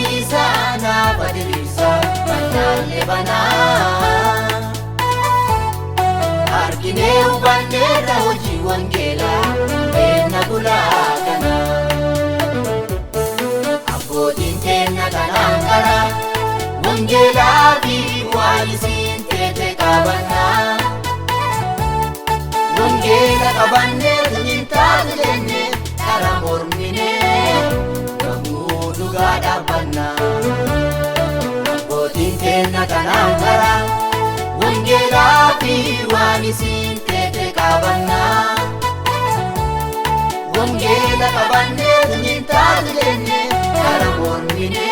sana badirisa Manale banaa Argine ubanne rahoji wangela Benna gulagana Abbotin kenna kanangara Wangela bi walisin tete kabana Wangela kabanne tuminta dilenne karamormine Kamudu gada banna Abbotin kenna kanangara Wangela bi walisin tete kabana Wangela kabanne tuminta dilenne karamormine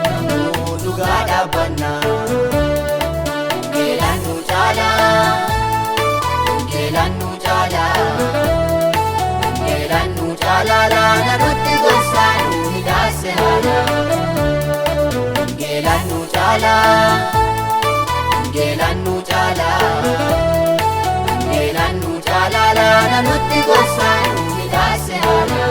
Kamudu gada banna Wangela nu chala Wangela nu chala Wangela nu chala la nanutti gosanu midase hala Wangela nu chala Wangela nu chala Wangela nu chala la nanutti gosanu midase hala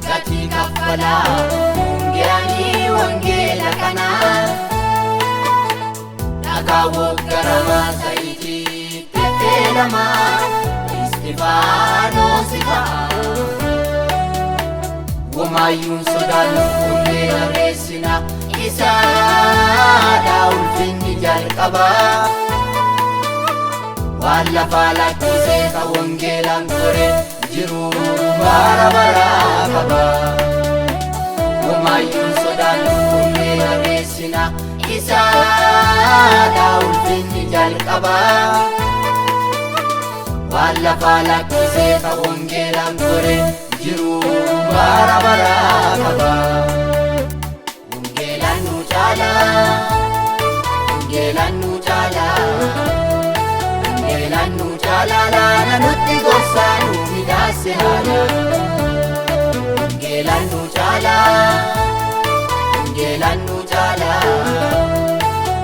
Gati kafala Mungiani wangela kana Nagawog garama saiti tetelama Istifano sifa Wamayun sodan kumila resina Isa daul finni jalkaba Wala falak iseka wangelang kore Jiru bara bara kaba Umayun sodan kumila resina Isa daul finni jalkaba Wala falak iseka wangelang kore Jiru bara bara kaba Wangelan nu chala Wangelan nu chala Wangelan nu chala la nanutti gosanu midase hala Wangelan nu chala Wangelan nu chala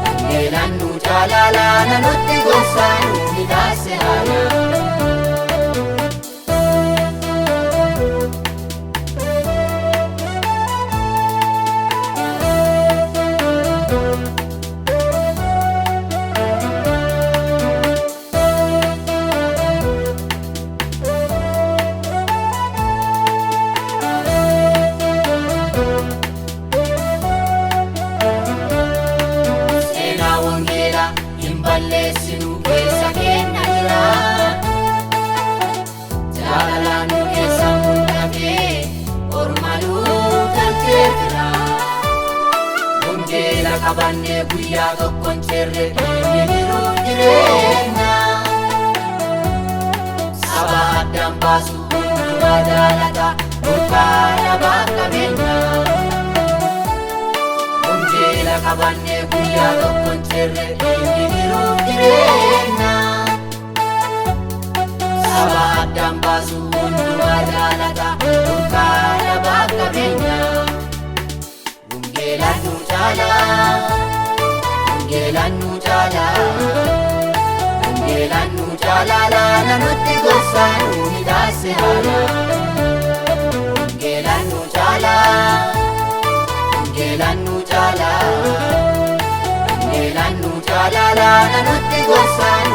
Wangelan nu chala la nanutti gosanu midase hala Balleessinu keessa kenna jira Jaalalaanu keessa mul'atee Ormaluu taltee jira Wangeela qabannee guyyaa tokkon cerre Inni jiruuf jireenya Saba addaan baasu hundumaa jaalata Burkaana baaqabeenya Wangeela qabannee guyyaa tokkon cerre Inni jiruuf jireenya Saba addaan baasu hundumaa jaalata Burkaana baaqabeenya Wangeelaan nu chala Wangeelaan nu chala Wangeelaan nu chala la nanutti gosanu midase hala Wangeelaan nu chala Wangeelaan nu chala Wangeelaan nu chala la nanutti gosanu